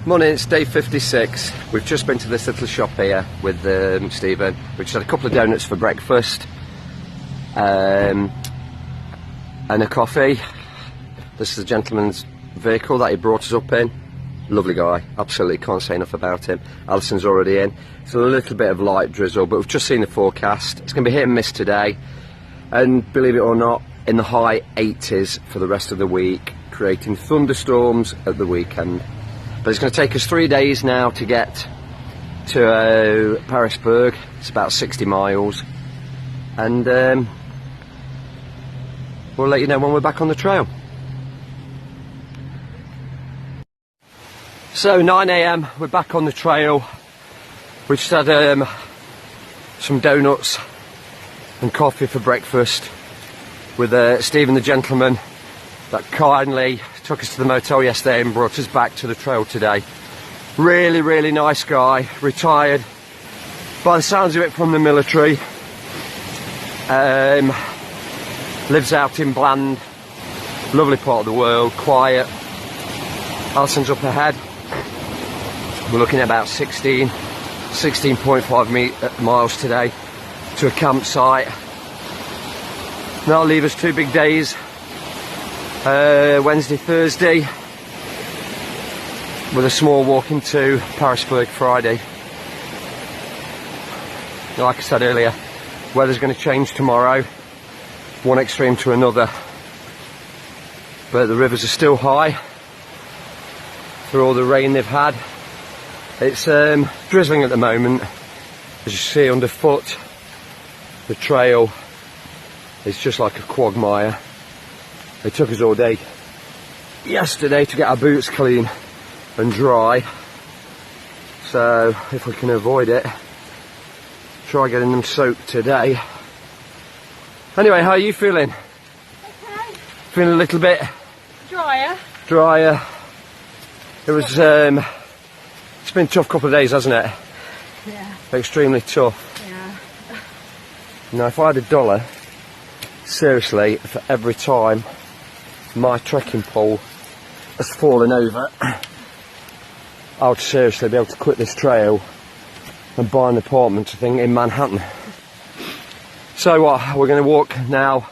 Morning, it's day 56. We've just been to this little shop here with Stephen. We just had a couple of donuts for breakfast and a coffee. This is the gentleman's vehicle that he brought us up in. Lovely guy, absolutely can't say enough about him. Alison's already in. It's a little bit of light drizzle, but we've just seen the forecast. It's going to be hit and miss today, and believe it or not, in the high 80s for the rest of the week, creating thunderstorms at the weekend. But it's going to take us 3 days now to get to Pearisburg. It's about 60 miles, and we'll let you know when we're back on the trail. So 9 AM, we're back on the trail. We just had some donuts and coffee for breakfast with Stephen, the gentleman that kindly took us to the motel yesterday and brought us back to the trail today. Really, really nice guy, retired by the sounds of it from the military. Lives out in Bland, lovely part of the world, quiet. Alison's up ahead. We're looking at about 16.5 miles today to a campsite. That'll leave us 2 big days, Wednesday, Thursday, with a small walk into Pearisburg Friday. Like I said earlier, weather's going to change tomorrow, one extreme to another, but the rivers are still high for all the rain they've had. It's drizzling at the moment. As you see underfoot, the trail is just like a quagmire. It took us all day yesterday to get our boots clean and dry, so if we can avoid it, try getting them soaked today. Anyway, how are you feeling? Okay. Feeling a little bit drier. It was it's been a tough couple of days, hasn't it? Yeah. Extremely tough. Yeah. Now if I had $1, seriously, for every time my trekking pole has fallen over, I would seriously be able to quit this trail and buy an apartment, I think, in Manhattan. So what, we're going to walk now,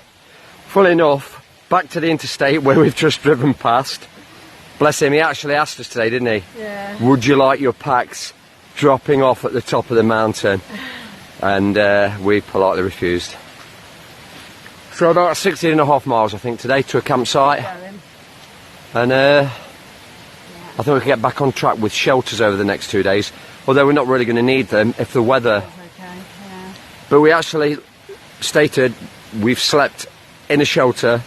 full enough, back to the interstate where we've just driven past. Bless him, he actually asked us today, didn't he? Yeah. Would you like your packs dropping off at the top of the mountain? And we politely refused. So about 16.5 miles, I think, today to a campsite. And I think we can get back on track with shelters over the next 2 days. Although we're not really going to need them if the weather... Okay, yeah. But we actually stated we've slept in a shelter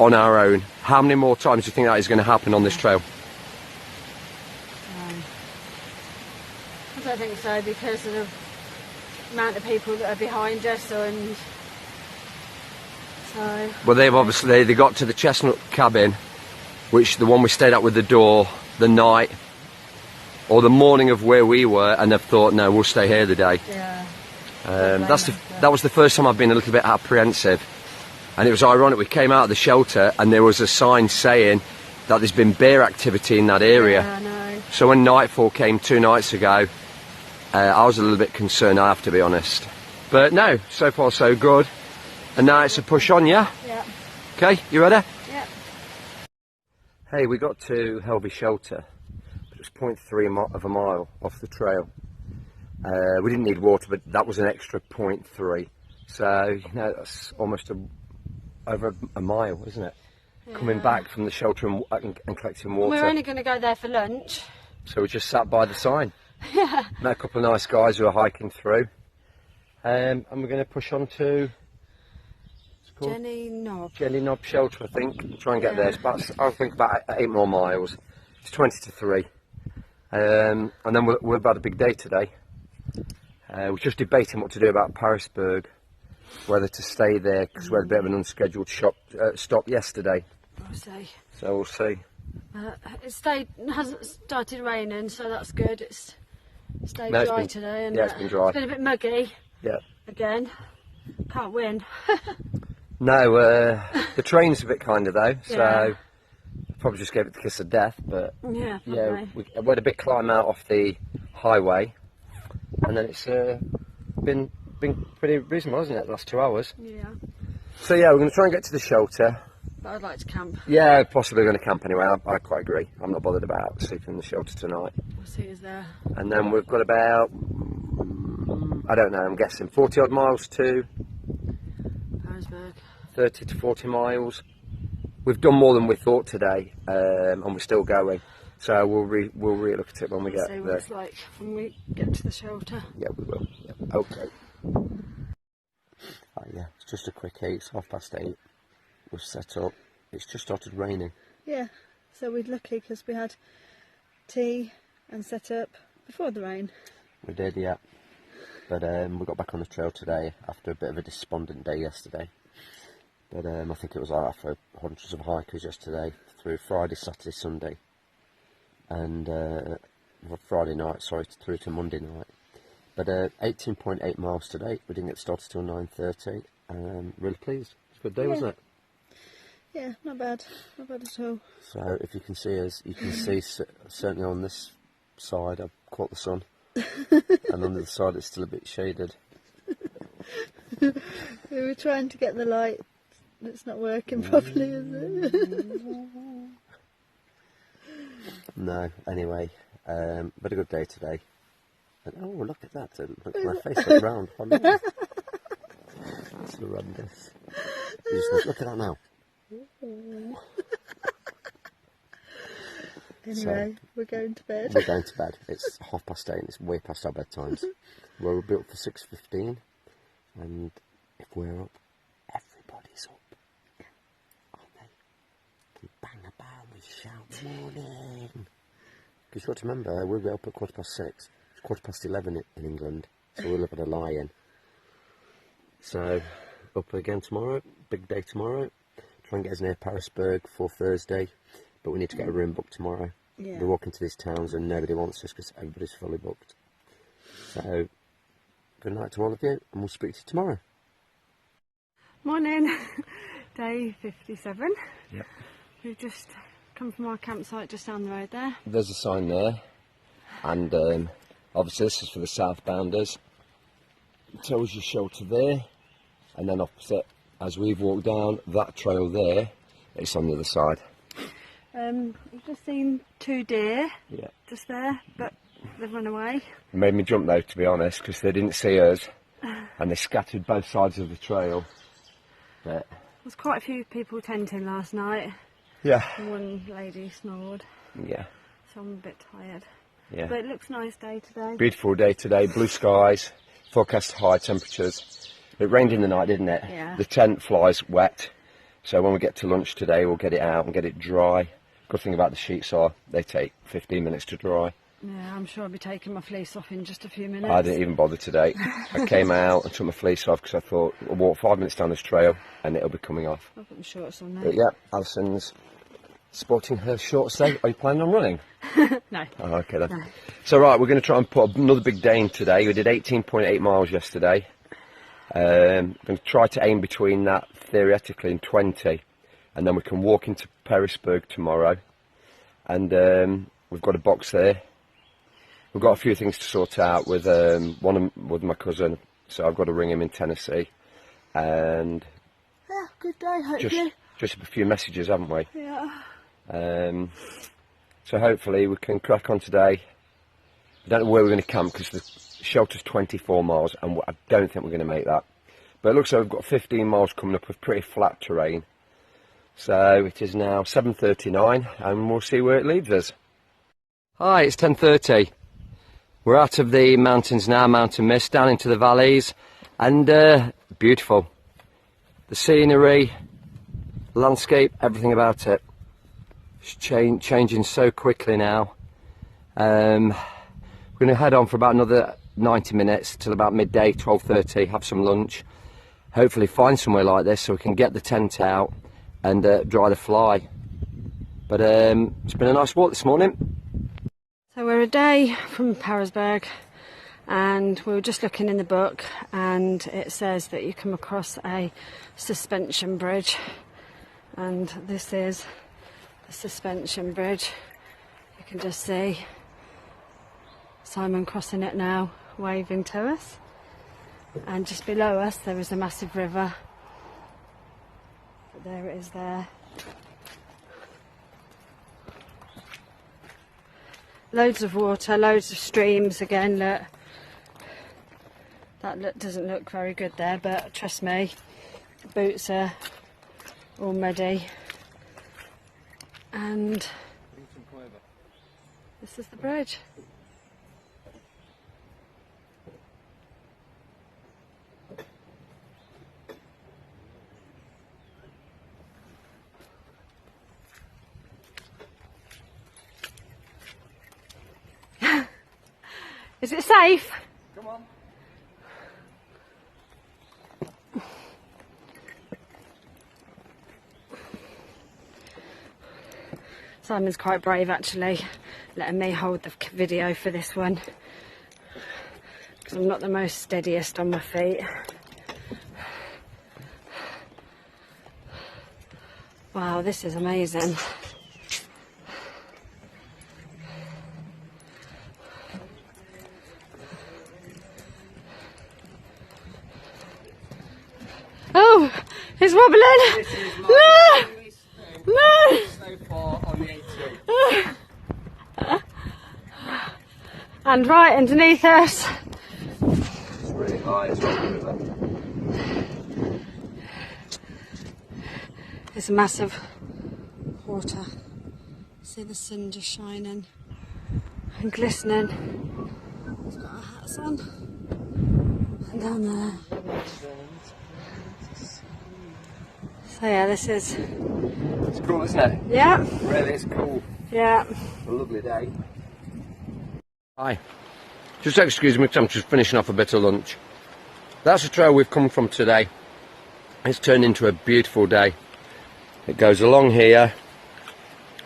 on our own. How many more times do you think that is going to happen on this trail? I don't think so, because of the amount of people that are behind us, and so... Well, they've obviously, they got to the Chestnut cabin, which the one we stayed at with the door, the night, or the morning of where we were, and they've thought, no, we'll stay here the day. Yeah. That was the first time I've been a little bit apprehensive. And it was ironic, we came out of the shelter and there was a sign saying that there's been bear activity in that area. Yeah, I know. So when nightfall came 2 nights ago, I was a little bit concerned, I have to be honest. But no, so far so good. And now it's a push on, yeah? Yeah. Okay, you ready? Yeah. Hey, we got to Helby Shelter, but it was 0.3 of a mile off the trail. We didn't need water, but that was an extra 0.3. So, you know, that's almost over a mile, isn't it? Yeah. Coming back from the shelter and collecting water. We're only going to go there for lunch. So we just sat by the sign. Yeah. Met a couple of nice guys who are hiking through. And we're going to push on to... Jenny Knob Shelter, I think. Try and get there. It's about, I think about 8 more miles. It's 20 to 3. And then we're about a big day today. We're just debating what to do about Pearisburg, whether to stay there, because we had a bit of an unscheduled stop yesterday. We'll see. So we'll see. It hasn't started raining, so that's good. It's stayed dry today, and yeah, it's been dry. It's been a bit muggy. Yeah. Again, can't win. No, the train's a bit kinder though, so probably just gave it the kiss of death, but Yeah, yeah, probably. we had a big climb out off the highway, and then it's been pretty reasonable, hasn't it, the last 2 hours? Yeah. So yeah, we're going to try and get to the shelter. But I'd like to camp. Yeah, possibly going to camp anyway. I quite agree. I'm not bothered about sleeping in the shelter tonight. We'll see who's there. And then we've got about, I don't know, I'm guessing 40 odd miles to Pearisburg. 30 to 40 miles. We've done more than we thought today, and we're still going. So we'll re-look at it when we get See what there. it's like when we get to the shelter. Yeah, we will. Yeah. Okay. Yeah, it's just a quick eat. It's 8:30. We've set up. It's just started raining. Yeah, so we're lucky because we had tea and set up before the rain. We did, yeah. But we got back on the trail today after a bit of a despondent day yesterday. But I think it was after hundreds of hikers yesterday through Friday, Saturday, Sunday, and Friday night, sorry, through to Monday night. But 18.8 miles today. We didn't get started till 9:30. Really pleased. It's a good day, wasn't it? Yeah, not bad at all. So if you can see us, you can see certainly on this side I've caught the sun, and on the other side it's still a bit shaded. We were trying to get the light. It's not working properly, is it? No, anyway, but a good day today. And, oh, look at that! Look at my face look round. It's horrendous. Look at that now. Anyway, So, we're going to bed. We're going to bed. It's 8:30 and it's way past our bedtimes. We're built for 6:15, and if we're up, everybody's up. Aren't they? We bang about, we shout morning. Because you've got to remember, we'll be up at 6:15. It's 11:15 in England, so we'll look at a lie-in. So, up again tomorrow, big day tomorrow. Try and get us near Pearisburg for Thursday, but we need to get a room booked tomorrow. Yeah. We're walking to these towns and nobody wants us because everybody's fully booked. So, good night to all of you, and we'll speak to you tomorrow. Morning, day 57. Yep. We've just come from our campsite just down the road there. There's a sign there, and obviously this is for the southbounders. It tells you shelter there, and then opposite, as we've walked down that trail there, it's on the other side. We've just seen 2 deer, Yeah. just there, but they've run away. It made me jump though, to be honest, because they didn't see us, and they scattered both sides of the trail. But There's quite a few people tenting last night. yeah, One lady snored, yeah, so I'm a bit tired. yeah. But it looks a nice day today. Beautiful day today, blue skies, forecast high temperatures. It rained in the night, didn't it? Yeah. The tent flies wet, so when we get to lunch today, we'll get it out and get it dry. Good thing about the sheets are they take 15 minutes to dry. Yeah, I'm sure I'll be taking my fleece off in just a few minutes. I didn't even bother today. I came out and took my fleece off because I thought I'll walk 5 minutes down this trail and it'll be coming off. I've got my shorts on there. But yeah, Alison's sporting her shorts today. Are you planning on running? No. Oh, okay then. No. So right, we're going to try and put another big day in today. We did 18.8 miles yesterday. Going to try to aim between that theoretically and 20, and then we can walk into Pearisburg tomorrow. And we've got a box there. We've got a few things to sort out with with my cousin, so I've got to ring him in Tennessee. And Yeah, good day, hopefully. just a few messages, haven't we? Yeah. So hopefully we can crack on today. I don't know where we're going to camp because the shelter's 24 miles and I don't think we're going to make that. But it looks like we've got 15 miles coming up with pretty flat terrain. So it is now 7:39 and we'll see where it leads us. Hi, it's 10:30. We're out of the mountains now, mountain mist, down into the valleys, and beautiful. The scenery, landscape, everything about it. It's changing so quickly now. We're going to head on for about another 90 minutes till about midday, 12:30, have some lunch. Hopefully find somewhere like this so we can get the tent out and dry the fly. But it's been a nice walk this morning. So we're a day from Pearisburg, and we were just looking in the book, and it says that you come across a suspension bridge, and this is the suspension bridge. You can just see Simon crossing it now, waving to us. And just below us there is a massive river. But there it is there. Loads of water, loads of streams again, look. That doesn't look very good there, but trust me, the boots are all muddy. And this is the bridge. Is it safe? Come on. Simon's quite brave actually, letting me hold the video for this one, because I'm not the most steadiest on my feet. Wow, this is amazing. Oh, it's wobbling! This is No! No! so far on the 80. And right underneath us. It's really high as well. There's a massive water. See the sun just shining and glistening. We've got our hats on. And down there. So yeah, this is... It's cool, isn't it? Yeah. Really, it's cool. Yeah. A lovely day. Hi. Just excuse me because I'm just finishing off a bit of lunch. That's the trail we've come from today. It's turned into a beautiful day. It goes along here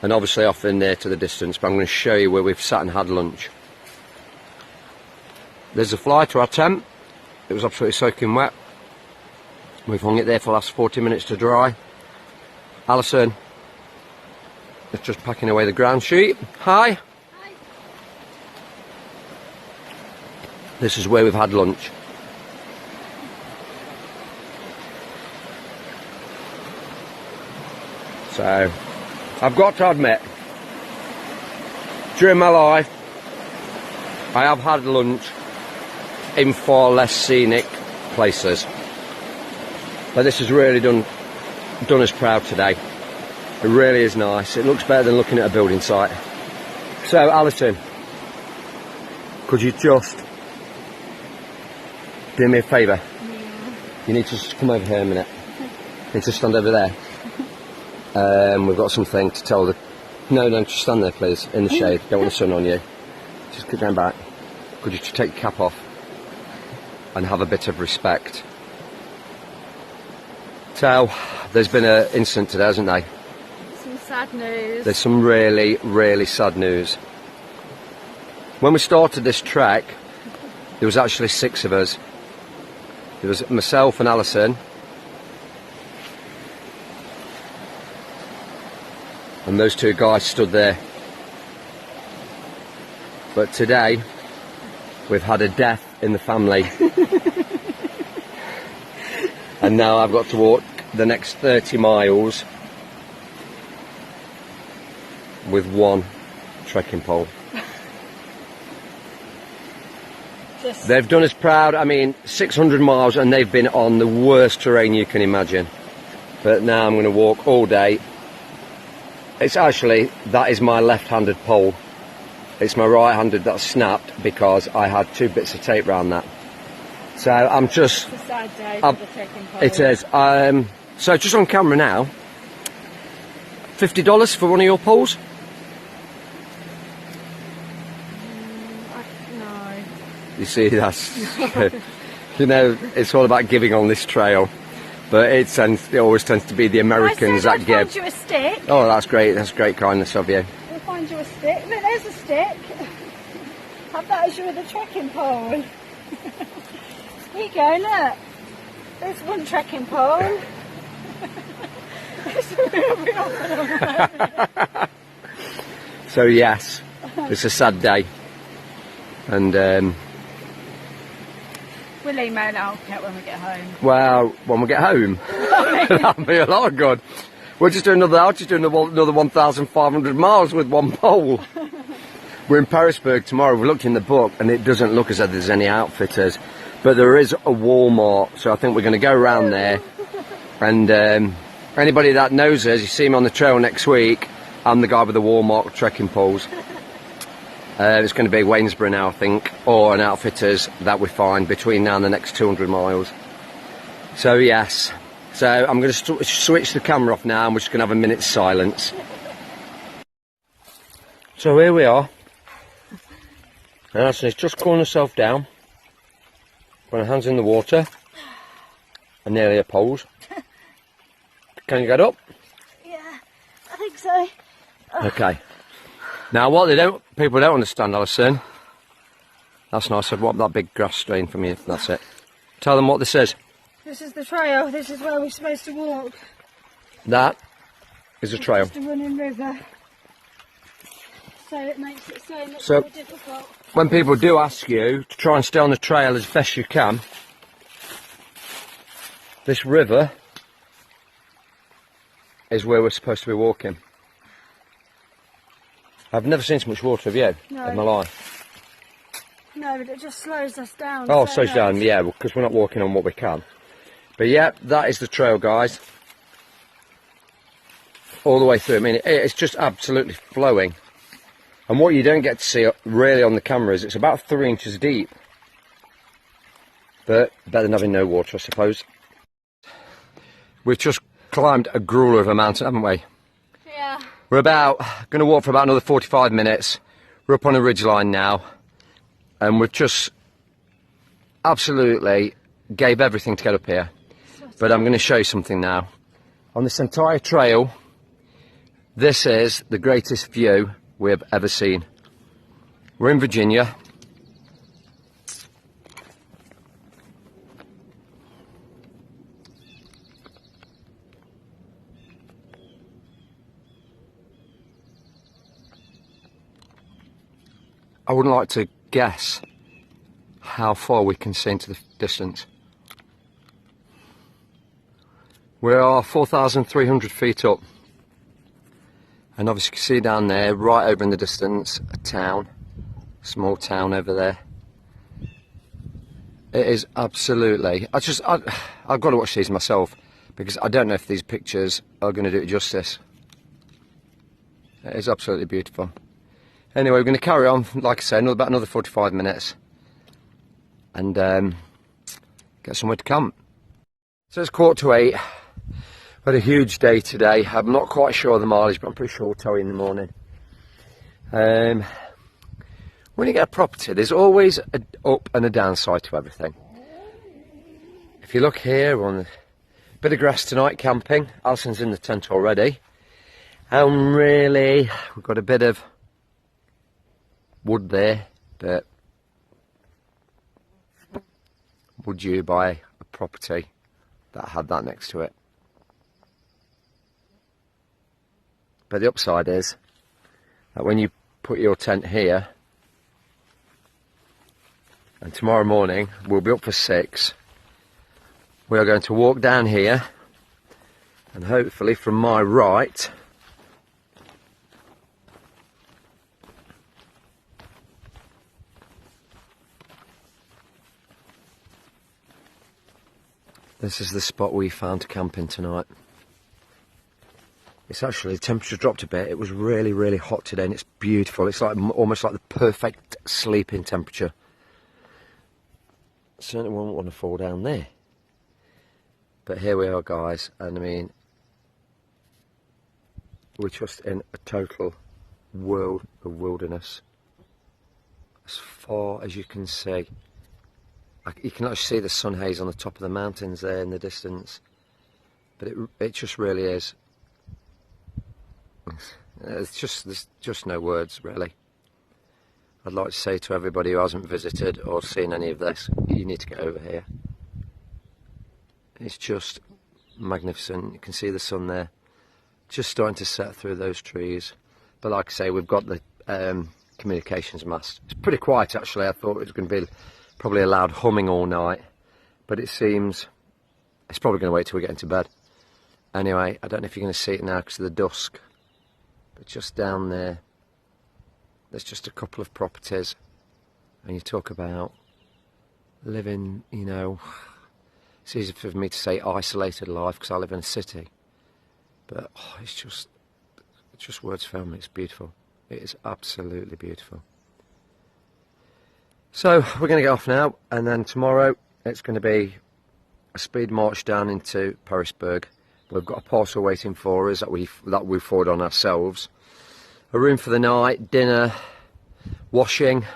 and obviously off in there to the distance, but I'm going to show you where we've sat and had lunch. There's a fly to our tent. It was absolutely soaking wet. We've hung it there for the last 40 minutes to dry. Alison is just packing away the ground sheet. Hi. Hi. This is where we've had lunch. So, I've got to admit, during my life, I have had lunch in far less scenic places. But this has really done us proud today. It really is nice. It looks better than looking at a building site. So, Alison, could you just do me a favour? Yeah. You need to just come over here a minute. You need to stand over there. We've got something to tell the... No, just stand there, please, in the shade. Don't want the sun on you. Just get down back. Could you just take your cap off and have a bit of respect? So, there's been an incident today, hasn't there? Some sad news. There's some really, really sad news. When we started this trek, there was actually 6 of us. There was myself and Alison. And those 2 guys stood there. But today, we've had a death in the family. And now I've got to walk the next 30 miles with 1 trekking pole. They've done us proud. I mean, 600 miles and they've been on the worst terrain you can imagine. But now I'm going to walk all day. It's actually, that is my left-handed pole. It's my right-handed that's snapped because I had 2 bits of tape around that. So I'm just... It's a sad day for the trekking pole. It is. So just on camera now, $50 for one of your poles? No. You see, that's... you know, it's all about giving on this trail. But it always tends to be the Americans that give. I'll find you a stick. Oh, that's great. That's great kindness of you. We'll find you a stick. Look, there's a stick. Have that as your other trekking pole. Here you go, look. There's 1 trekking pole. So yes, it's a sad day, and we'll email out when we get home. well, when we get home, that'll be a lot of good. We'll just do another 1,500 miles with one pole. We're in Pearisburg tomorrow. We looked in the book and it doesn't look as though there's any outfitters, but there is a Walmart, so I think we're going to go around there. And anybody that knows us, you see me on the trail next week, I'm the guy with the Walmart trekking poles. It's going to be Waynesboro now, I think, or an outfitters that we find between now and the next 200 miles. So yes, so I'm going to switch the camera off now and we're just going to have a minute's silence. So here we are. Alison is just cooling herself down, putting her hands in the water, and nearly her poles. Can you get up? Yeah, I think so. Oh. Okay. Now what people don't understand, Alison, that's nice, I'd want that big grass stain from you, that's it. Tell them what this is. This is the trail, this is where we're supposed to walk. That is a trail. It's a running river. So it makes it so much So, more difficult. When people do ask you to try and stay on the trail as best you can, this river is where we're supposed to be walking. I've never seen so much water, have you? No. In my life. No, but it just slows us down. Oh, so slows much. down, yeah, because we're not walking on what we can. But yeah, that is the trail, guys. All the way through. I mean, it's just absolutely flowing. And what you don't get to see really on the camera is it's about 3 inches deep. But better than having no water, I suppose. We've just climbed a grueler of a mountain, haven't we? Yeah. We're going to walk for about another 45 minutes. We're up on a ridgeline now. And we've just absolutely gave everything to get up here. But I'm going to show you something now. On this entire trail, this is the greatest view we have ever seen. We're in Virginia. I wouldn't like to guess how far we can see into the distance. We are 4,300 feet up. And obviously you can see down there, right over in the distance, a town, small town over there. It is absolutely, I've got to watch these myself, because I don't know if these pictures are going to do it justice. It is absolutely beautiful. Anyway, we're going to carry on, like I said, about another 45 minutes. And get somewhere to camp. So it's 7:45. Had a huge day today. I'm not quite sure of the mileage, but I'm pretty sure we'll tell you in the morning. When you get a property, there's always an up and a downside to everything. If you look here, we're on a bit of grass tonight, camping. Alison's in the tent already. And really, we've got a bit of wood there, but would you buy a property that had that next to it? But the upside is that when you put your tent here, and tomorrow morning we'll be up for 6, we are going to walk down here, and hopefully from my right this is the spot we found to camp in tonight. It's actually, the temperature dropped a bit. It was really, really hot today and it's beautiful. It's like almost like the perfect sleeping temperature. Certainly wouldn't want to fall down there. But here we are, guys, and I mean, we're just in a total world of wilderness. As far as you can see. You can actually see the sun haze on the top of the mountains there in the distance. But it just really is. There's just no words, really. I'd like to say to everybody who hasn't visited or seen any of this, you need to get over here. It's just magnificent. You can see the sun there. just starting to set through those trees. But like I say, we've got the communications mast. It's pretty quiet actually. I thought it was going to be probably a loud humming all night, but it seems it's probably going to wait till we get into bed. Anyway, I don't know if you're going to see it now because of the dusk, but just down there, there's just a couple of properties, and you talk about living, you know, it's easy for me to say isolated life because I live in a city, but it's just words for me. It's beautiful. It is absolutely beautiful. So we're going to get off now, and then tomorrow it's going to be a speed march down into Pearisburg. We've got a parcel waiting for us that we forward on ourselves. A room for the night, dinner, washing, a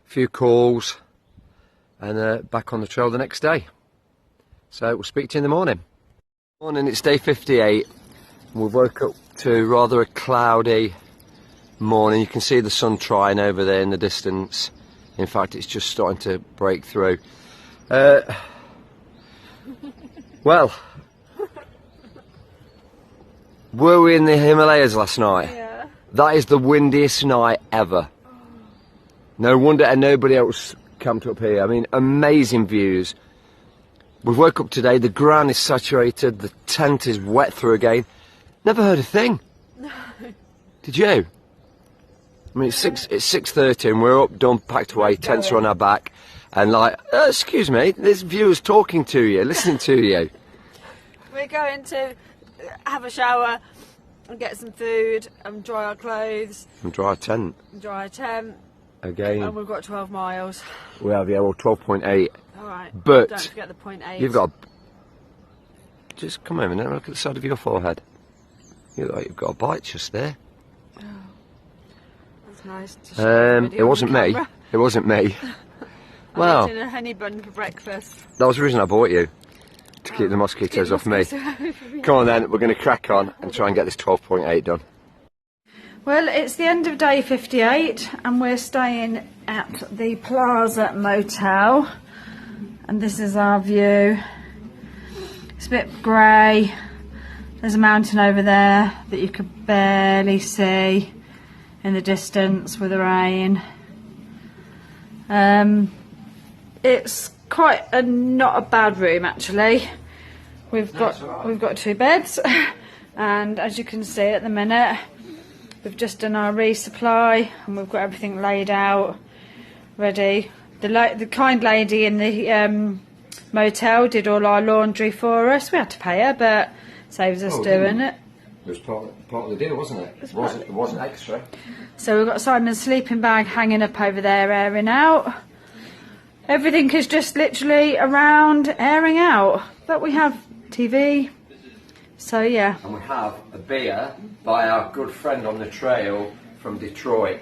few calls, and back on the trail the next day. So we'll speak to you in the morning. Morning, it's day 58. We woke up to rather a cloudy morning. You can see the sun trying over there in the distance. In fact, it's just starting to break through. Well, were we in the Himalayas last night? Yeah. That is the windiest night ever. No wonder and nobody else camped up here. I mean, amazing views. We woke up today, the ground is saturated, the tent is wet through again. Never heard a thing. No. Did you? I mean, it's 6:30 and we're up, done, packed away, tents are on our back, and like, excuse me, this viewer's talking to you, listening to you. We're going to have a shower and get some food and dry our clothes. And dry tent. Dry a tent. Again. And we've got 12 miles. We have, yeah, well, 12.8. Alright, But don't forget the 0.8. you've got just come over now, look at the side of your forehead. You look like you've got a bite just there. Oh, that's nice to show the video it wasn't on me. camera. It wasn't me. Well, I'm eating a honey bun for breakfast. that was the reason I bought you. To keep the mosquitoes off me. Come on then, we're going to crack on and try and get this 12.8 done. Well, it's the end of day 58 and we're staying at the Plaza Motel, and this is our view. It's a bit grey. There's a mountain over there that you could barely see in the distance with the rain. It's quite not a bad room actually. We've got 2 beds, and as you can see at the minute, we've just done our resupply and we've got everything laid out, ready. The kind lady in the motel did all our laundry for us. We had to pay her, but saves us doing it. It was part of the deal, wasn't it? It wasn't extra. So we've got Simon's sleeping bag hanging up over there, airing out. Everything is just literally around airing out, but we have TV, so yeah. And we have a beer by our good friend on the trail from Detroit,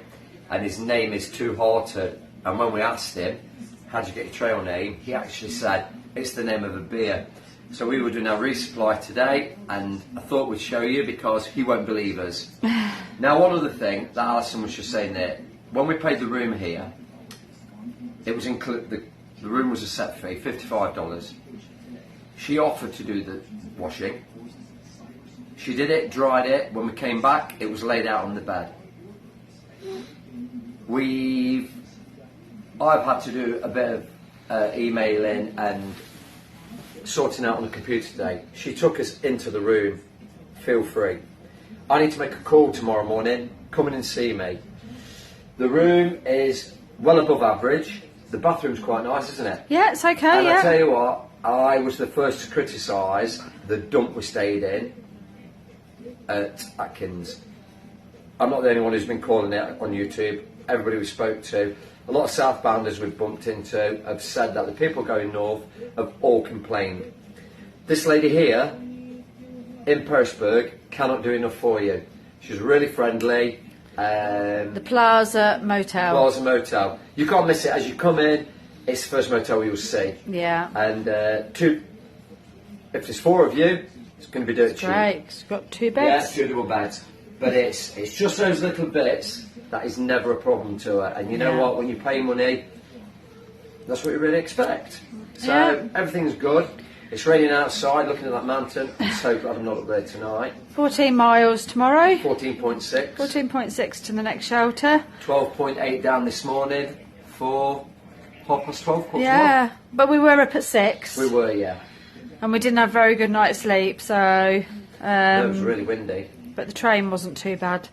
and his name is Two Hearted. And when we asked him, how did you get your trail name, he actually said it's the name of a beer. So we were doing our resupply today, and I thought we'd show you because he won't believe us. Now, one other thing that Alison was just saying there, when we paid the room here, it was included. The room was a set fee, $55. She offered to do the washing. She did it, dried it. When we came back, it was laid out on the bed. I've had to do a bit of emailing and sorting out on the computer today. She took us into the room. Feel free. I need to make a call tomorrow morning. Come in and see me. The room is well above average. The bathroom's quite nice, isn't it? Yeah, it's okay, and yeah. I tell you what, I was the first to criticise the dump we stayed in at Atkins. I'm not the only one who's been calling it on YouTube. Everybody we spoke to, a lot of southbounders we've bumped into have said that the people going north have all complained. This lady here in Pearisburg cannot do enough for you. She's really friendly. The Plaza Motel. Plaza Motel. You can't miss it. As you come in, it's the first motel you'll see. Yeah. And if there's 4 of you, it's going to be dirt cheap. Great, it's got 2 beds. Yeah, 2 double beds. But it's just those little bits that is never a problem to her. And you know what? When you pay money, that's what you really expect. So everything's good. It's raining outside, looking at that mountain. Let's hope I'm not up there tonight. 14 miles tomorrow. 14.6. 14.6 to the next shelter. 12.8 down this morning for 12:30. Yeah, but we were up at 6. We were, yeah. And we didn't have very good night's sleep, so... It was really windy. But the train wasn't too bad.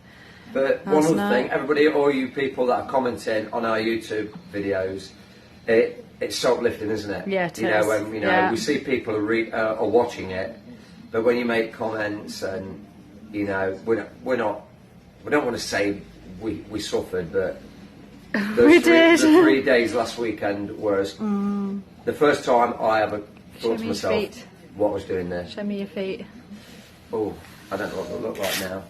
But one other thing, everybody, all you people that are commenting on our YouTube videos, it's so uplifting, isn't it? Yeah, it is. When we see people are watching it, but when you make comments and we don't want to say we suffered, but the 3 days last weekend was the first time I ever thought to myself, what I was doing there. Show me your feet. Oh, I don't know what they look like now.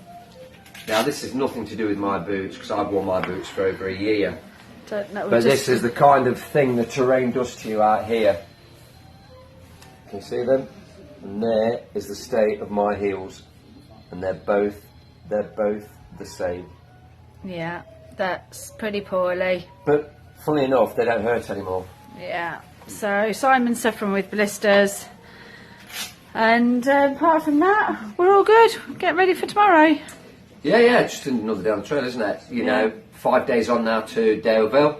Now this is nothing to do with my boots because I've worn my boots for over a year. But this is the kind of thing the terrain does to you out here. Can you see them? And there is the state of my heels, and they're both the same. Yeah, that's pretty poorly. But funnily enough, they don't hurt anymore. Yeah. So Simon's suffering with blisters, and apart from that, we're all good. Get ready for tomorrow. Yeah, just another day on the trail, isn't it? You know, 5 days on now to Daleville,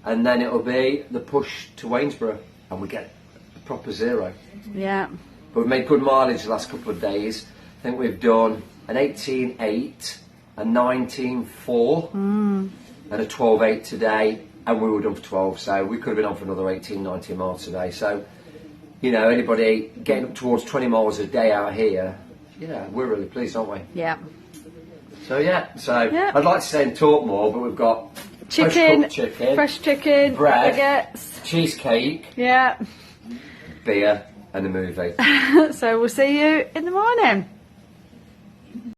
and then it'll be the push to Waynesborough, and we get a proper 0. Yeah. But we've made good mileage the last couple of days. I think we've done an 18.8, a 19.4, and a 12.8 today, and we were done for 12, so we could have been on for another 18, 19 miles today. So, anybody getting up towards 20 miles a day out here, we're really pleased, aren't we? Yeah. So I'd like to stay and talk more, but we've got fresh chicken, bread, baguettes, cheesecake, beer, and a movie. So we'll see you in the morning.